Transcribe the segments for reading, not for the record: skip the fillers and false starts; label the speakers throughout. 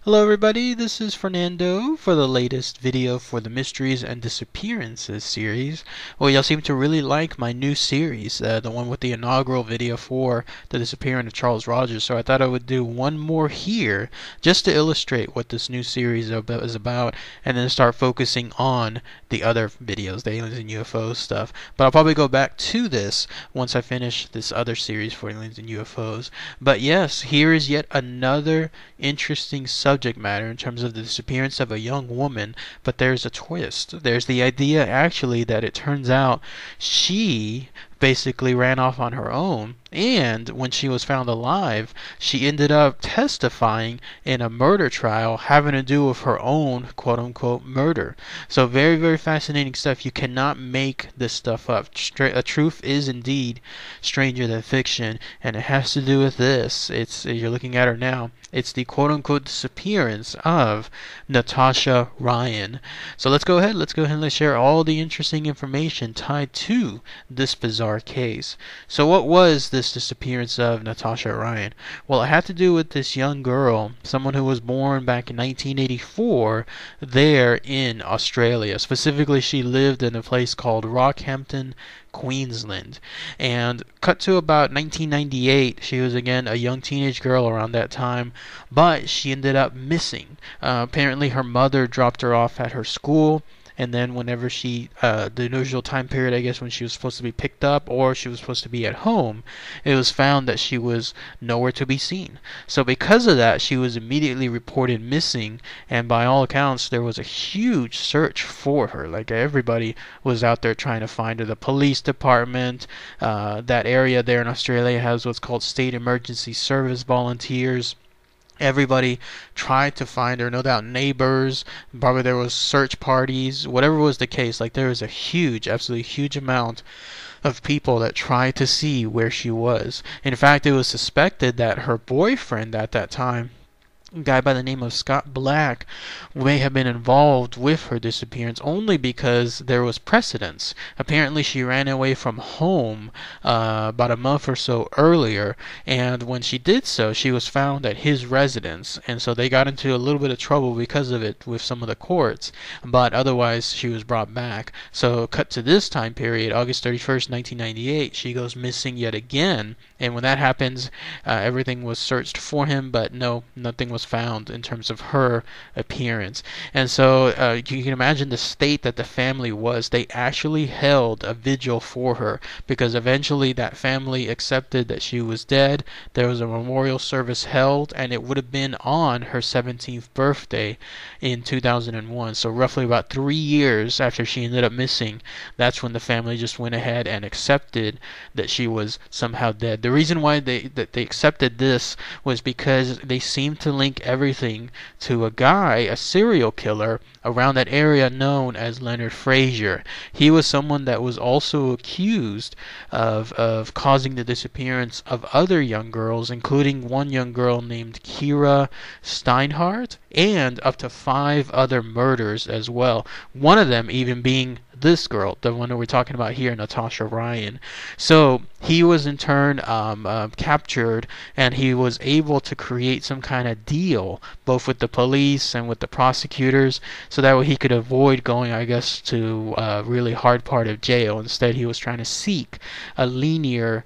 Speaker 1: Hello everybody, this is Fernando for the latest video for the Mysteries and Disappearances series. Well, y'all seem to really like my new series, the one with the inaugural video for the disappearance of Charles Rogers, so I thought I would do one more here just to illustrate what this new series is about, and then start focusing on the other videos, the aliens and UFOs stuff. But I'll probably go back to this once I finish this other series for aliens and UFOs. But yes, here is yet another interesting subject matter in terms of the disappearance of a young woman, but there's a twist. There's the idea actually that it turns out she basically ran off on her own, and when she was found alive, she ended up testifying in a murder trial having to do with her own quote-unquote murder. So very, very fascinating stuff. You cannot make this stuff up. Truth is indeed stranger than fiction, and it has to do with this. You're looking at her now. It's the quote-unquote disappearance of Natasha Ryan. So let's go ahead and let's share all the interesting information tied to this bizarre case. So what was this disappearance of Natasha Ryan? Well, it had to do with this young girl, someone who was born back in 1984 there in Australia. Specifically, she lived in a place called Rockhampton, Queensland. And cut to about 1998, she was again a young teenage girl around that time, but she ended up missing. Apparently her mother dropped her off at her school, and then whenever the usual time period, I guess, when she was supposed to be picked up or she was supposed to be at home, it was found that she was nowhere to be seen. So because of that, she was immediately reported missing, and by all accounts, there was a huge search for her. Like, everybody was out there trying to find her. The police department, that area there in Australia has what's called state emergency service volunteers. Everybody tried to find her, no doubt neighbors, probably there was search parties, whatever was the case. Like, there was a huge, absolutely huge amount of people that tried to see where she was. In fact, it was suspected that her boyfriend at that time, a guy by the name of Scott Black, may have been involved with her disappearance only because there was precedence. Apparently she ran away from home about a month or so earlier, and when she did so, she was found at his residence, and so they got into a little bit of trouble because of it with some of the courts, but otherwise she was brought back. So cut to this time period, August 31st, 1998, she goes missing yet again, and when that happens, everything was searched for him, but no, nothing was found in terms of her appearance. And so you can imagine the state that the family was. They actually held a vigil for her because eventually that family accepted that she was dead. There was a memorial service held, and it would have been on her 17th birthday in 2001. So roughly about 3 years after she ended up missing, that's when the family just went ahead and accepted that she was somehow dead. The reason why they accepted this was because they seemed to link everything to a guy, a serial killer, around that area known as Leonard Frazier. He was someone that was also accused of causing the disappearance of other young girls, including one young girl named Kira Steinhardt, and up to 5 other murders as well. One of them even being this girl, the one that we're talking about here, Natasha Ryan. So he was in turn captured, and he was able to create some kind of deal both with the police and with the prosecutors, so that way he could avoid going, I guess, to a really hard part of jail. Instead, he was trying to seek a linear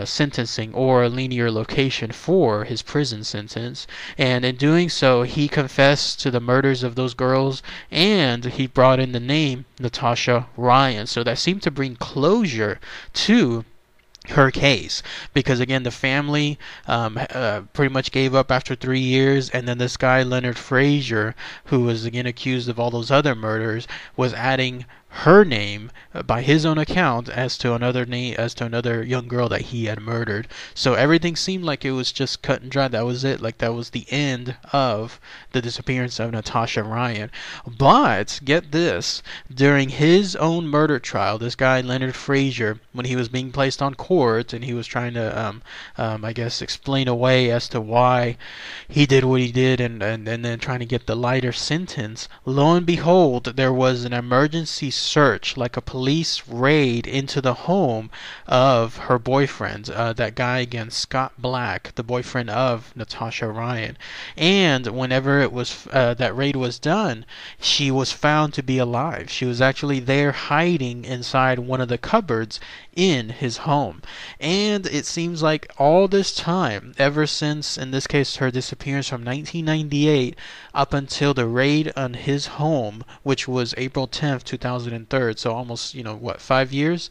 Speaker 1: sentencing or a linear location for his prison sentence, and in doing so he confessed to the murders of those girls, and he brought in the name Natasha Ryan. So that seemed to bring closure to her case, because again the family pretty much gave up after 3 years, and then this guy Leonard Frazier, who was again accused of all those other murders, was adding her name by his own account as to another young girl that he had murdered. So everything seemed like it was just cut and dry. That was it. Like, that was the end of the disappearance of Natasha Ryan. But get this, during his own murder trial, this guy Leonard Frazier, when he was being placed on court and he was trying to I guess explain away as to why he did what he did, and then trying to get the lighter sentence, lo and behold, there was an emergency search, like a police raid into the home of her boyfriend, that guy again, Scott Black, the boyfriend of Natasha Ryan. And whenever it was that raid was done, she was found to be alive. She was actually there hiding inside one of the cupboards in his home. And it seems like all this time, ever since, in this case, her disappearance from 1998 up until the raid on his home, which was April 10th, 2003, so almost, 5 years,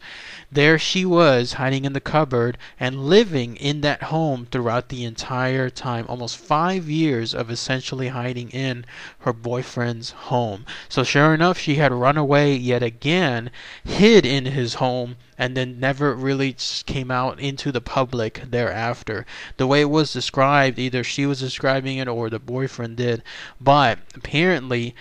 Speaker 1: there she was hiding in the cupboard and living in that home throughout the entire time. Almost 5 years of essentially hiding in her boyfriend's home. So sure enough, she had run away yet again, hid in his home, and then never really came out into the public thereafter. The way it was described, either she was describing it or the boyfriend did, but apparently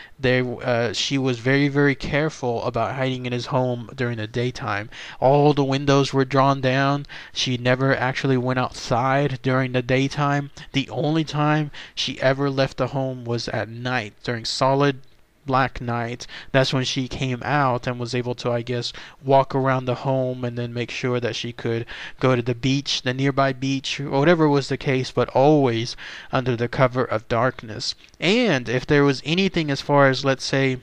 Speaker 1: she was very, very careful about hiding in his home during the daytime. All the windows were drawn down. She never actually went outside during the daytime. The only time she ever left the home was at night, during solid black night. That's when she came out and was able to, I guess, walk around the home and then make sure that she could go to the beach, the nearby beach, or whatever was the case, but always under the cover of darkness. And if there was anything as far as, let's say,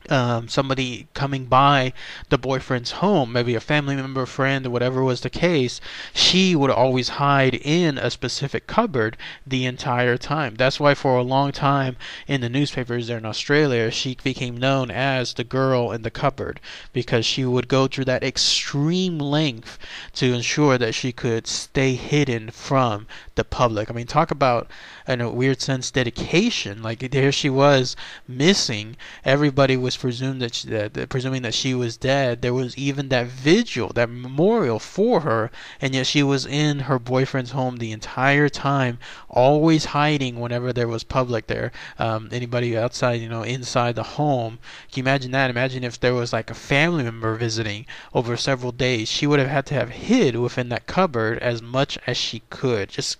Speaker 1: somebody coming by the boyfriend's home, maybe a family member, friend, or whatever was the case, she would always hide in a specific cupboard the entire time. That's why for a long time in the newspapers there in Australia, she became known as the girl in the cupboard, because she would go through that extreme length to ensure that she could stay hidden from the public. I mean, talk about, in a weird sense, dedication. Like, there she was missing. Everybody was presuming that she was dead. There was even that vigil, that memorial for her, and yet she was in her boyfriend's home the entire time, always hiding whenever there was public there. Anybody outside, inside the home. Can you imagine that? Imagine if there was like a family member visiting over several days. She would have had to have hid within that cupboard as much as she could. Just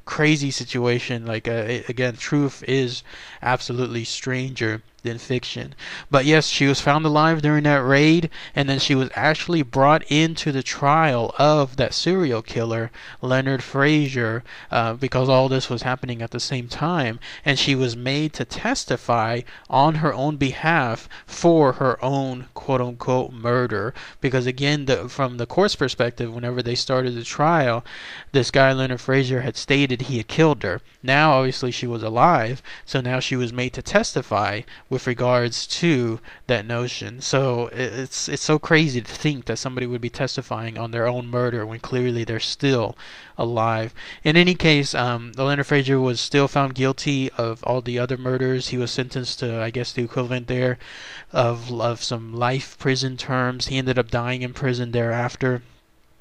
Speaker 1: crazy situation. Like, again, truth is absolutely stranger than fiction. But yes, she was found alive during that raid, and then she was actually brought into the trial of that serial killer, Leonard Frazier, because all this was happening at the same time, and she was made to testify on her own behalf for her own quote-unquote murder. Because again, from the court's perspective, whenever they started the trial, this guy Leonard Frazier had stated he had killed her. Now obviously she was alive, so now she was made to testify with regards to that notion. So it's so crazy to think that somebody would be testifying on their own murder when clearly they're still alive. In any case, Leonard Frazier was still found guilty of all the other murders. He was sentenced to, I guess, the equivalent there of some life prison terms. He ended up dying in prison thereafter.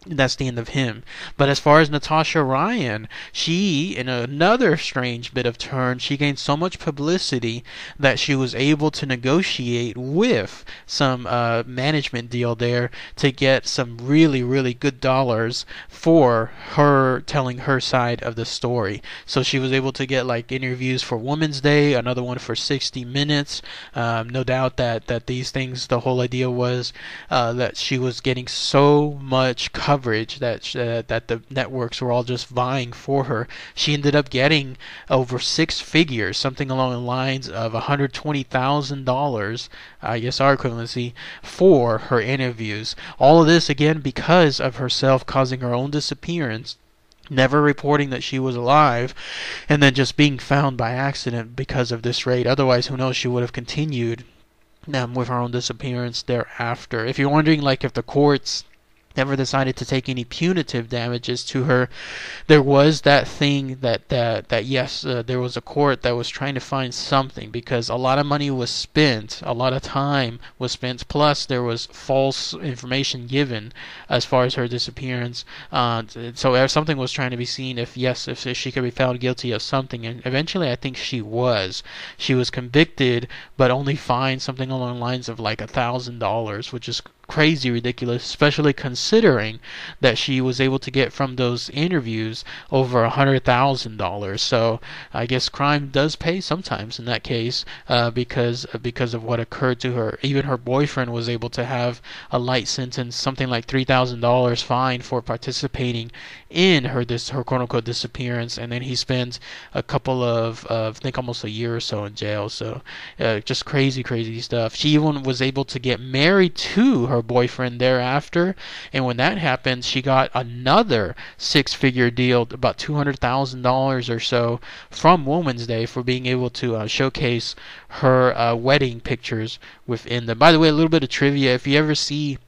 Speaker 1: That's the end of him. But as far as Natasha Ryan, she, in another strange bit of turn, she gained so much publicity that she was able to negotiate with some management deal there to get some really, really good dollars for her telling her side of the story. So she was able to get like interviews for Women's Day, another one for 60 Minutes. No doubt that these things, the whole idea was that she was getting so much coverage that the networks were all just vying for her. She ended up getting over 6 figures, something along the lines of $120,000, I guess our equivalency, for her interviews. All of this again because of herself causing her own disappearance, never reporting that she was alive, and then just being found by accident because of this raid. Otherwise, who knows, she would have continued with her own disappearance thereafter. If you're wondering, like, if the courts never decided to take any punitive damages to her, there was that thing that yes, there was a court that was trying to find something, because a lot of money was spent, a lot of time was spent, plus there was false information given as far as her disappearance. So something was trying to be seen if she could be found guilty of something, and eventually I think she was convicted, but only fined something along the lines of like $1,000, which is crazy ridiculous, especially considering that she was able to get from those interviews over $100,000. So I guess crime does pay sometimes in that case, because of what occurred to her. Even her boyfriend was able to have a light sentence, something like $3,000 fine for participating in her quote unquote disappearance, and then he spent a couple of I think almost a year or so in jail. So just crazy stuff. She even was able to get married to her boyfriend thereafter, and when that happened, she got another six-figure deal, about $200,000 or so, from Women's Day for being able to showcase her wedding pictures within them. By the way, a little bit of trivia: if you ever see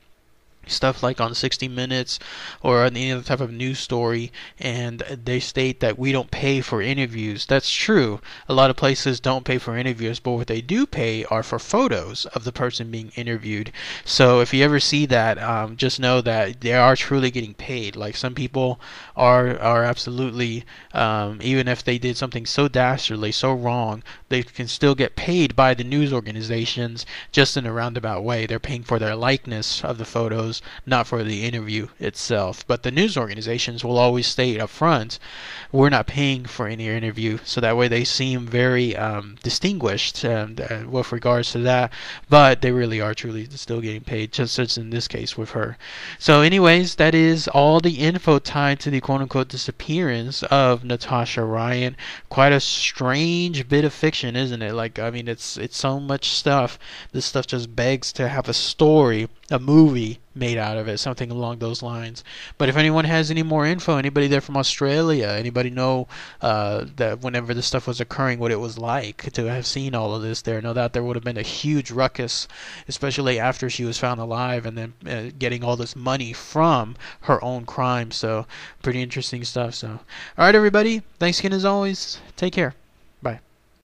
Speaker 1: stuff like on 60 Minutes or any other type of news story and they state that we don't pay for interviews, that's true. A lot of places don't pay for interviews, but what they do pay are for photos of the person being interviewed. So if you ever see that, just know that they are truly getting paid. Like, some people are absolutely, even if they did something so dastardly, so wrong, they can still get paid by the news organizations, just in a roundabout way. They're paying for their likeness of the photos, not for the interview itself. But the news organizations will always state up front, we're not paying for any interview, so that way they seem very distinguished with regards to that, but they really are truly still getting paid, just as in this case with her. So anyways, that is all the info tied to the quote-unquote disappearance of Natasha Ryan. Quite a strange bit of fiction, isn't it? Like, I mean, it's so much stuff. This stuff just begs to have a story, a movie made out of it, something along those lines. But if anyone has any more info, anybody there from Australia, anybody know that whenever this stuff was occurring, what it was like to have seen all of this there, no doubt there would have been a huge ruckus, especially after she was found alive and then getting all this money from her own crime. So pretty interesting stuff. So alright everybody, thanks again as always, take care, bye.